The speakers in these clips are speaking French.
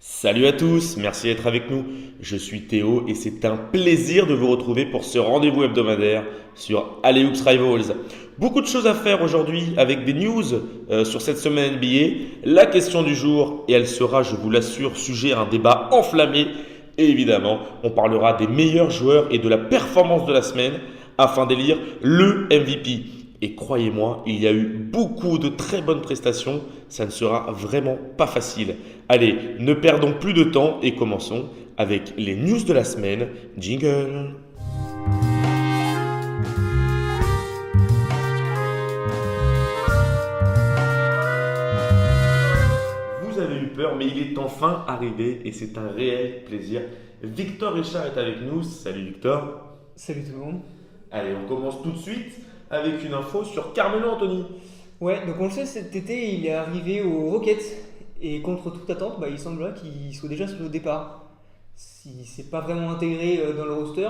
Salut à tous, merci d'être avec nous. Je suis Théo et c'est un plaisir de vous retrouver pour ce rendez-vous hebdomadaire sur Alley-Hoops Rivals. Beaucoup de choses à faire aujourd'hui avec des news sur cette semaine NBA. La question du jour, et elle sera, je vous l'assure, sujet à un débat enflammé. Et évidemment, on parlera des meilleurs joueurs et de la performance de la semaine afin d'élire le MVP. Et croyez-moi, il y a eu beaucoup de très bonnes prestations. Ça ne sera vraiment pas facile. Allez, ne perdons plus de temps et commençons avec les news de la semaine. Jingle. Vous avez eu peur, mais il est enfin arrivé et c'est un réel plaisir. Victor Richard est avec nous. Salut Victor. Salut tout le monde. Allez, on commence tout de suite avec une info sur Carmelo Anthony. Ouais, donc on le sait, cet été, il est arrivé aux Rockets et contre toute attente, il semblerait qu'il soit déjà sur le départ. S'il s'est pas vraiment intégré dans le roster,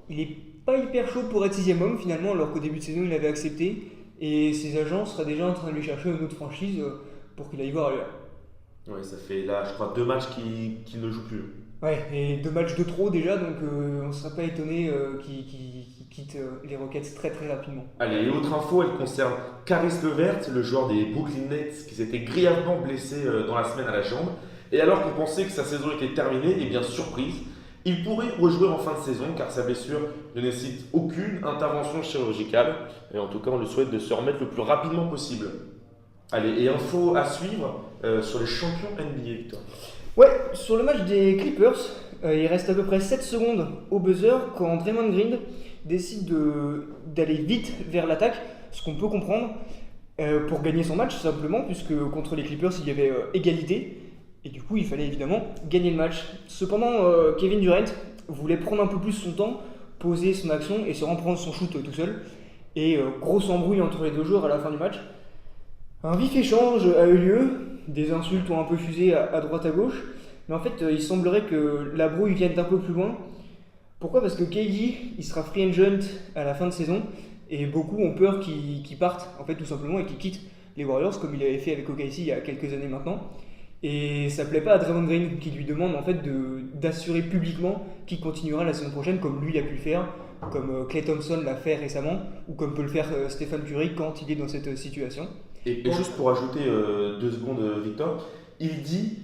il est pas hyper chaud pour être sixième homme finalement, alors qu'au début de saison, il avait accepté et ses agents seraient déjà en train de lui chercher une autre franchise pour qu'il aille voir ailleurs. Ouais, ça fait là, je crois, 2 matchs qu'il ne joue plus. Ouais, et 2 matchs de trop déjà, donc on ne serait pas étonné qu'il quitte les Rockets très très rapidement. Allez, et autre info, elle concerne Caris LeVert, le joueur des Brooklyn Nets qui s'était grièvement blessé dans la semaine à la jambe. Et alors qu'on pensait que sa saison était terminée, et bien surprise, il pourrait rejouer en fin de saison car sa blessure ne nécessite aucune intervention chirurgicale. Et en tout cas, on lui souhaite de se remettre le plus rapidement possible. Allez, et info à suivre sur les champions NBA, Victor. Ouais, sur le match des Clippers, il reste à peu près 7 secondes au buzzer quand Draymond Green décide d'aller vite vers l'attaque, ce qu'on peut comprendre, pour gagner son match simplement, puisque contre les Clippers il y avait égalité, et du coup il fallait évidemment gagner le match. Cependant, Kevin Durant voulait prendre un peu plus son temps, poser son action et se reprendre son shoot tout seul, et grosse embrouille entre les deux joueurs à la fin du match. Un vif échange a eu lieu, des insultes ont un peu fusé à droite à gauche, mais en fait il semblerait que la brouille vienne d'un peu plus loin. Pourquoi ? Parce que KD il sera free agent à la fin de saison et beaucoup ont peur qu'il parte en fait tout simplement et qu'il quitte les Warriors comme il avait fait avec OKC il y a quelques années maintenant. Et ça plaît pas à Draymond Green qui lui demande en fait d'assurer publiquement qu'il continuera la saison prochaine comme lui a pu le faire, comme Klay Thompson l'a fait récemment ou comme peut le faire Stephen Curry quand il est dans cette situation. Et juste pour ajouter 2 secondes, Victor, il dit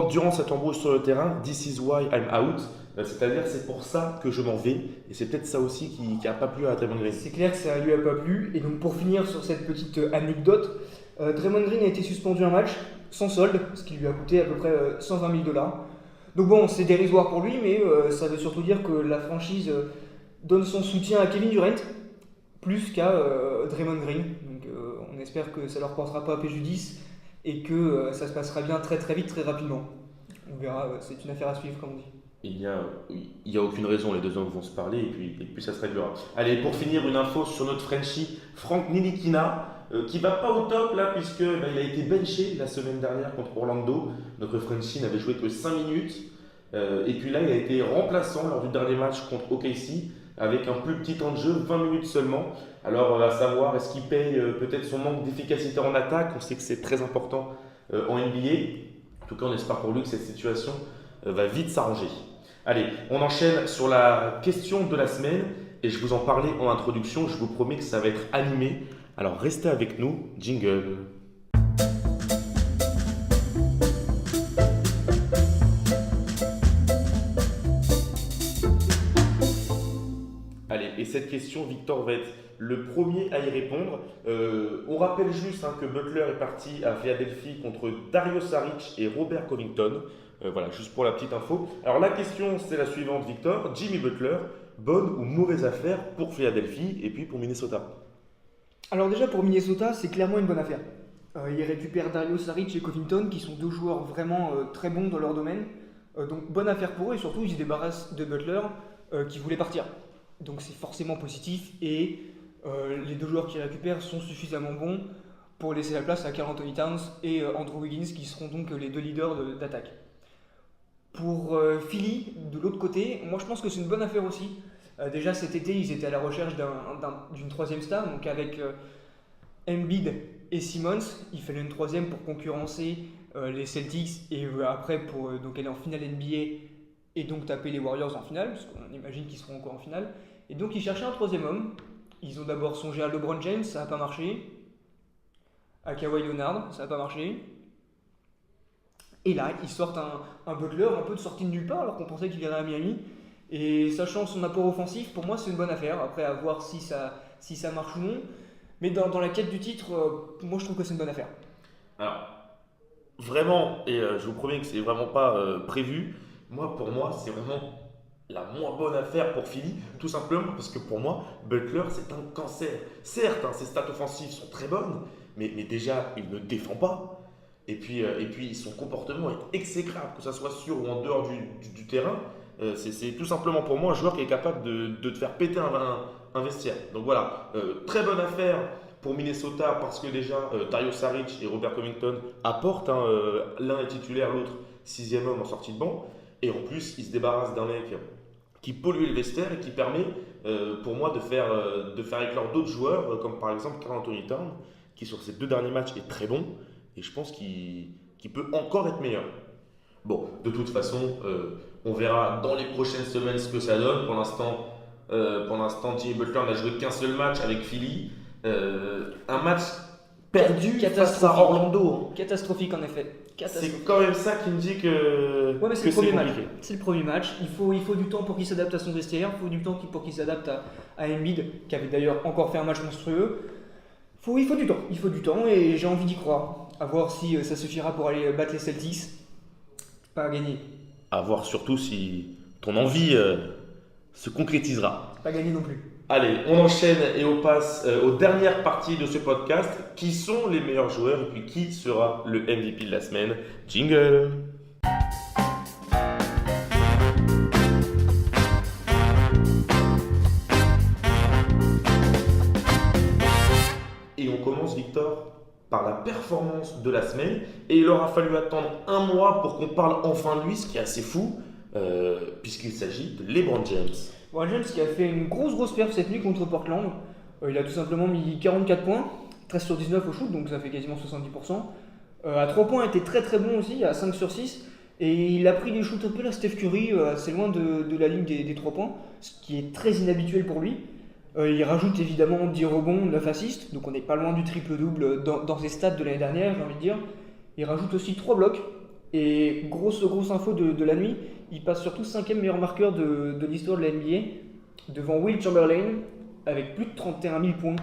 durant cette embrouille sur le terrain, This is why I'm out. C'est-à-dire, c'est pour ça que je m'en vais. Et c'est peut-être ça aussi qui n'a pas plu à Draymond Green. C'est clair que ça lui a pas plu. Et donc, pour finir sur cette petite anecdote, Draymond Green a été suspendu un match sans solde, ce qui lui a coûté à peu près 120 000 $. Donc, bon, c'est dérisoire pour lui, mais ça veut surtout dire que la franchise donne son soutien à Kevin Durant plus qu'à Draymond Green. Donc, on espère que ça leur portera pas préjudice et que ça se passera bien très très vite, très rapidement. On verra, c'est une affaire à suivre, comme on dit. Il y a aucune raison, les 2 hommes vont se parler et puis ça se réglera. Allez, pour finir, une info sur notre Frenchie, Frank Ntilikina, qui va pas au top là, puisque il a été benché la semaine dernière contre Orlando. Notre Frenchie n'avait joué que 5 minutes. Et puis là, il a été remplaçant lors du dernier match contre OKC, avec un plus petit temps de jeu, 20 minutes seulement. Alors, à savoir, est-ce qu'il paye peut-être son manque d'efficacité en attaque ? On sait que c'est très important en NBA. En tout cas, on espère pour lui que cette situation va vite s'arranger. Allez, on enchaîne sur la question de la semaine et je vous en parlais en introduction, je vous promets que ça va être animé. Alors restez avec nous, jingle. Allez, et cette question, Victor va être le premier à y répondre. On rappelle juste que Butler est parti à Philadelphie contre Dario Saric et Robert Covington. Voilà, juste pour la petite info. Alors la question, c'est la suivante, Victor. Jimmy Butler, bonne ou mauvaise affaire pour Philadelphie et puis pour Minnesota ? Alors déjà pour Minnesota, c'est clairement une bonne affaire. Ils récupèrent Dario Saric et Covington, qui sont 2 joueurs vraiment très bons dans leur domaine. Donc bonne affaire pour eux, et surtout ils se débarrassent de Butler qui voulait partir. Donc c'est forcément positif, et les 2 joueurs qu'ils récupèrent sont suffisamment bons pour laisser la place à Karl Anthony Towns et Andrew Wiggins, qui seront donc les 2 leaders d'attaque. Pour Philly, de l'autre côté, moi je pense que c'est une bonne affaire aussi, Déjà cet été, ils étaient à la recherche d'une troisième star, donc avec Embiid et Simmons. Il fallait une troisième pour concurrencer les Celtics et après pour donc aller en finale NBA et donc taper les Warriors en finale, parce qu'on imagine qu'ils seront encore en finale. Et donc ils cherchaient un troisième homme. Ils ont d'abord songé à LeBron James, ça n'a pas marché. À Kawhi Leonard, ça n'a pas marché. Et là, ils sortent un Butler un peu de sortie de nulle part, alors qu'on pensait qu'il irait à Miami. Et sachant son apport offensif, pour moi c'est une bonne affaire. Après, à voir si ça marche ou non. Mais dans la quête du titre, moi je trouve que c'est une bonne affaire. Alors, vraiment, et je vous promets que c'est vraiment pas prévu, pour moi, c'est vraiment la moins bonne affaire pour Philly, tout simplement parce que pour moi, Butler, c'est un cancer. Certes, ses stats offensives sont très bonnes, mais déjà, il ne défend pas. Et puis son comportement est exécrable, que ce soit sur ou en dehors du terrain. C'est tout simplement pour moi un joueur qui est capable de te faire péter un vestiaire. Donc voilà, très bonne affaire pour Minnesota parce que déjà Dario Saric et Robert Covington apportent, l'un est titulaire, l'autre sixième homme en sortie de banc. Et en plus, ils se débarrassent d'un mec qui pollue le vestiaire et qui permet pour moi de faire éclore d'autres joueurs, comme par exemple Karl Anthony Towns, qui sur ces 2 derniers matchs est très bon. Et je pense qu'il peut encore être meilleur. Bon, de toute façon, on verra dans les prochaines semaines ce que ça donne. Pour l'instant, Jimmy Butler n'a joué qu'un seul match avec Philly. Un match perdu face à Orlando. Catastrophique en effet. C'est quand même ça qui me dit que, Ouais, mais c'est que le premier match. compliqué. C'est le premier match. Il faut du temps pour qu'il s'adapte à son vestiaire. Il faut du temps pour qu'il s'adapte à Embiid, qui avait d'ailleurs encore fait un match monstrueux. Il faut du temps. Il faut du temps et j'ai envie d'y croire. À voir si ça suffira pour aller battre les Celtics. Pas à gagner. À voir surtout si ton envie se concrétisera. Pas gagner non plus. Allez, on enchaîne et on passe aux dernières parties de ce podcast. Qui sont les meilleurs joueurs et puis qui sera le MVP de la semaine? Jingle! Et on commence, Victor, par la performance de la semaine. Et il aura fallu attendre un mois pour qu'on parle enfin de lui, ce qui est assez fou, puisqu'il s'agit de LeBron James. LeBron James qui a fait une grosse perf cette nuit contre Portland. Il a tout simplement mis 44 points, 13 sur 19 au shoot, donc ça fait quasiment 70%. À 3 points, il était très bon aussi, à 5 sur 6. Et il a pris des shoots un peu la Steph Curry, assez loin de la ligne des 3 points, ce qui est très inhabituel pour lui. Il rajoute évidemment 10 rebonds, 9 assists, donc on n'est pas loin du triple-double dans ses stats de l'année dernière, j'ai envie de dire. Il rajoute aussi 3 blocs, et grosse info de la nuit, il passe surtout 5e meilleur marqueur de l'histoire de la NBA, devant Will Chamberlain, avec plus de 31 000 points.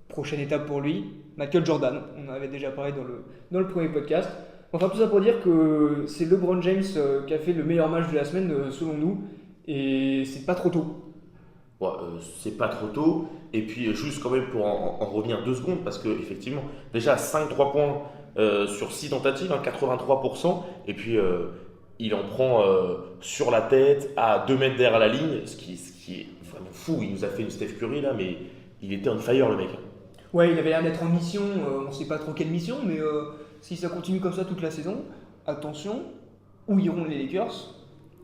Prochaine étape pour lui, Michael Jordan, on en avait déjà parlé dans le premier podcast. Enfin, tout ça pour dire que c'est LeBron James qui a fait le meilleur match de la semaine selon nous, et c'est pas trop tôt. Ouais, c'est pas trop tôt. Et puis, juste quand même pour en revenir 2 secondes, parce qu'effectivement, déjà 5-3 points sur 6 tentatives, 83%. Et puis, il en prend sur la tête, à 2 mètres derrière la ligne, ce qui est vraiment fou. Il nous a fait une Steph Curry là, mais il était on fire le mec. Ouais, il avait l'air d'être en mission, on sait pas trop quelle mission, mais si ça continue comme ça toute la saison, attention, où iront les Lakers?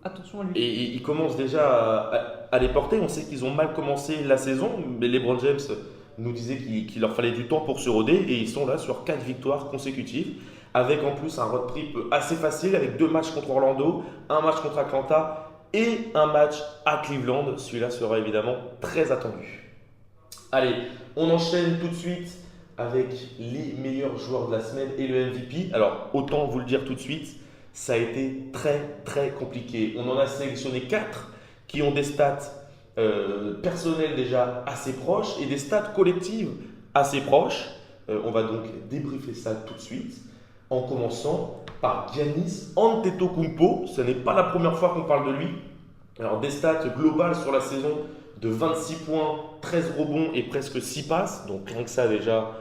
Attention à lui. Et il commence déjà à les porter. On sait qu'ils ont mal commencé la saison, mais LeBron James nous disait qu'il leur fallait du temps pour se roder et ils sont là sur 4 victoires consécutives avec en plus un road trip assez facile avec 2 matchs contre Orlando, un match contre Atlanta et un match à Cleveland. Celui-là sera évidemment très attendu. Allez, on enchaîne tout de suite avec les meilleurs joueurs de la semaine et le MVP. Alors, autant vous le dire tout de suite, ça a été très compliqué. On en a sélectionné 4 qui ont des stats personnelles déjà assez proches et des stats collectives assez proches. On va donc débriefer ça tout de suite en commençant par Giannis Antetokounmpo. Ce n'est pas la première fois qu'on parle de lui. Alors des stats globales sur la saison de 26 points, 13 rebonds et presque 6 passes. Donc rien que ça déjà,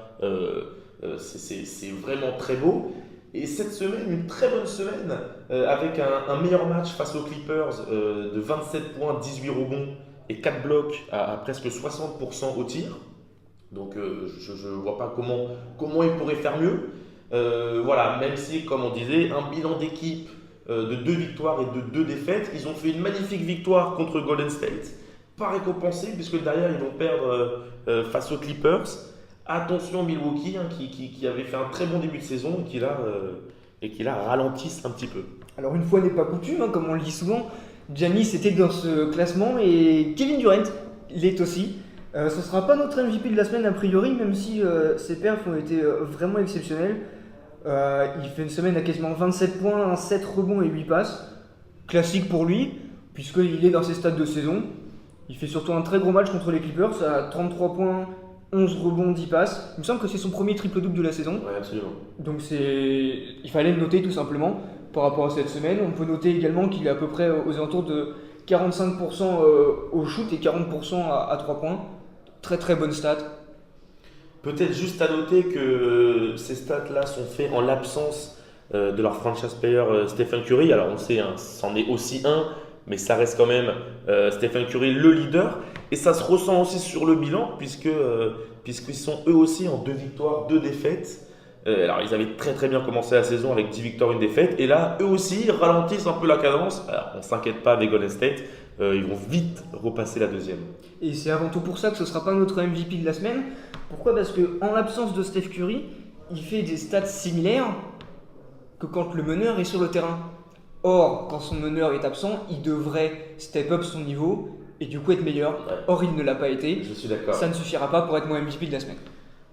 c'est vraiment très beau. Et cette semaine, une très bonne semaine, avec un meilleur match face aux Clippers de 27 points, 18 rebonds et 4 blocs à presque 60% au tir. Donc je ne vois pas comment il pourrait faire mieux. Voilà, même si, comme on disait, un bilan d'équipe de 2 victoires et de 2 défaites, ils ont fait une magnifique victoire contre Golden State. pas récompensé puisque derrière ils vont perdre face aux Clippers. Attention Milwaukee hein, qui avait fait un très bon début de saison et qui là ralentissent un petit peu. Alors une fois n'est pas coutume, hein, comme on le dit souvent, Giannis était dans ce classement et Kevin Durant l'est aussi. Ce ne sera pas notre MVP de la semaine a priori, même si ses perfs ont été vraiment exceptionnels. Il fait une semaine à quasiment 27 points, 7 rebonds et 8 passes. Classique pour lui, puisqu'il est dans ses stats de saison. Il fait surtout un très gros match contre les Clippers à 33 points, 11 rebonds, 10 passes. Il me semble que c'est son premier triple-double de la saison. Ouais, absolument. Donc il fallait le noter tout simplement par rapport à cette semaine. On peut noter également qu'il est à peu près aux alentours de 45% au shoot et 40% à 3 points. Très très bonne stat. Peut-être juste à noter que ces stats-là sont faits en l'absence de leur franchise player Stephen Curry. Alors on sait, hein, c'en est aussi un, mais ça reste quand même Stephen Curry le leader. Et ça se ressent aussi sur le bilan, puisqu'ils sont eux aussi en 2 victoires, 2 défaites. Alors ils avaient très très bien commencé la saison avec 10 victoires, 1 défaite. Et là, eux aussi ralentissent un peu la cadence. Alors on ne s'inquiète pas avec Golden State, ils vont vite repasser la deuxième. Et c'est avant tout pour ça que ce ne sera pas notre MVP de la semaine. Pourquoi ? Parce qu'en l'absence de Steph Curry, il fait des stats similaires que quand le meneur est sur le terrain. Or, quand son meneur est absent, il devrait step up son niveau et du coup être meilleur. Ouais. Or, il ne l'a pas été. Je suis d'accord. Ça ne suffira pas pour être mon MVP de la semaine.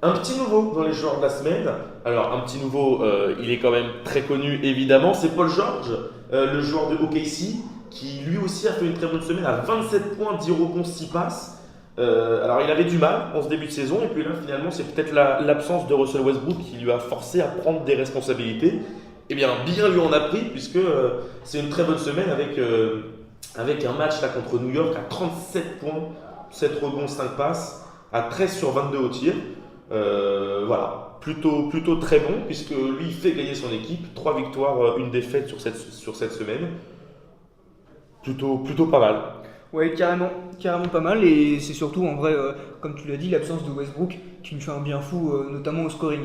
Un petit nouveau dans les joueurs de la semaine. Alors, un petit nouveau, il est quand même très connu évidemment, c'est Paul George, le joueur de OKC, qui lui aussi a fait une très bonne semaine à 27 points, 10 rebonds, 6 passes. Alors, il avait du mal en ce début de saison, et puis là, finalement, c'est peut-être l'absence de Russell Westbrook qui lui a forcé à prendre des responsabilités. Eh bien lui en a pris, puisque c'est une très bonne semaine avec un match là, contre New York à 37 points, 7 rebonds, 5 passes, à 13 sur 22 au tir. Voilà, plutôt très bon, puisque lui il fait gagner son équipe. 3 victoires, 1 défaite sur cette semaine. Plutôt pas mal. Ouais, carrément pas mal. Et c'est surtout, en vrai, comme tu l'as dit, l'absence de Westbrook qui lui fait un bien fou, notamment au scoring.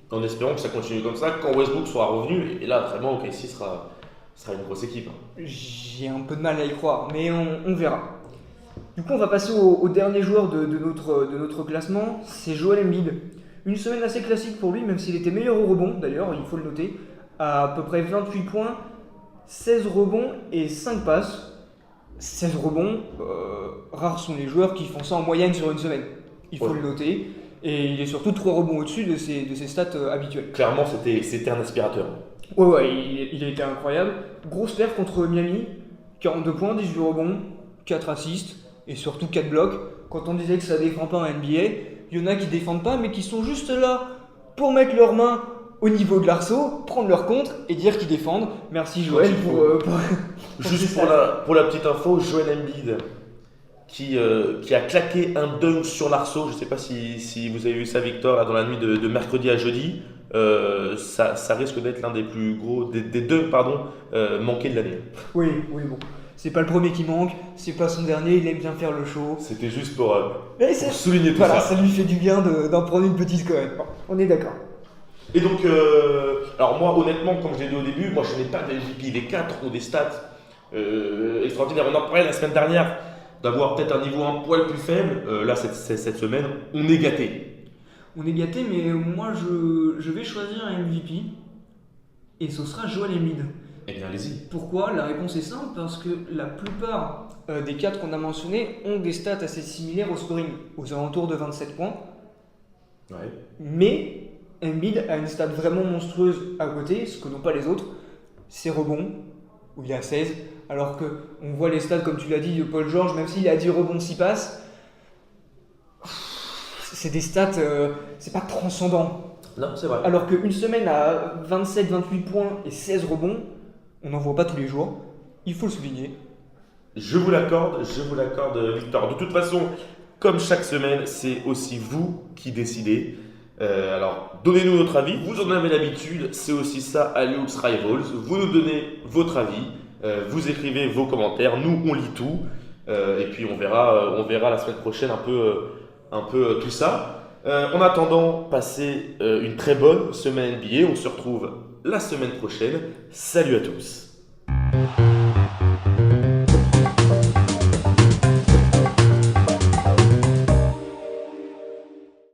En espérant que ça continue comme ça, quand Westbrook sera revenu, et là vraiment OKC sera une grosse équipe. J'ai un peu de mal à y croire, mais on verra. Du coup, on va passer au dernier joueur de notre classement, c'est Joel Embiid. Une semaine assez classique pour lui, même s'il était meilleur au rebond, d'ailleurs, il faut le noter. À peu près 28 points, 16 rebonds et 5 passes. 16 rebonds, rares sont les joueurs qui font ça en moyenne sur une semaine. Il faut le noter. Et il est surtout 3 rebonds au-dessus de ses stats habituelles. Clairement, c'était un aspirateur. Ouais, il a été incroyable. Grosse perf contre Miami, 42 points, 18 rebonds, 4 assists et surtout 4 blocs. Quand on disait que ça défend pas en NBA, il y en a qui défendent pas mais qui sont juste là pour mettre leurs mains au niveau de l'arceau, prendre leur contre et dire qu'ils défendent. Merci Joël pour Juste pour la petite info, Joel Embiid qui a claqué un dunk sur l'arceau. Je ne sais pas si vous avez vu sa victoire là, dans la nuit de mercredi à jeudi. Ça risque d'être l'un des plus gros, des dunks manqués de l'année. Oui, bon. C'est pas le premier qui manque, c'est pas son dernier, il aime bien faire le show. C'était juste pour souligner tout ça. ça. Ça lui fait du bien d'en prendre une petite quand même. On est d'accord. Et donc, alors moi honnêtement, comme je l'ai dit au début, moi je n'ai pas de MVP. Les 4 ont des stats extraordinaires. On en parlait la semaine dernière d'avoir peut-être un niveau un poil plus faible. Là, cette semaine, on est gâté. On est gâté, mais moi je vais choisir un MVP et ce sera Joel Embiid. Eh bien, allez-y. Pourquoi ? La réponse est simple, parce que la plupart des 4 qu'on a mentionnés ont des stats assez similaires au scoring, aux alentours de 27 points. Ouais. Mais Embiid a une stat vraiment monstrueuse à côté, ce que n'ont pas les autres, ses rebonds, où il est à 16, alors qu'on voit les stats, comme tu l'as dit, de Paul George, même s'il a 10 rebonds, 6 passes, c'est des stats, c'est pas transcendant. Non, c'est vrai. Alors qu'une semaine à 27, 28 points et 16 rebonds, on n'en voit pas tous les jours, il faut le souligner. Je vous l'accorde, Victor. De toute façon, comme chaque semaine, c'est aussi vous qui décidez. Alors, donnez-nous votre avis. Vous en avez l'habitude, c'est aussi ça à Lux Rivals. Vous nous donnez votre avis, vous écrivez vos commentaires, nous on lit tout, et puis on verra la semaine prochaine un peu tout ça. En attendant, passez une très bonne semaine NBA. On se retrouve la semaine prochaine. Salut à tous.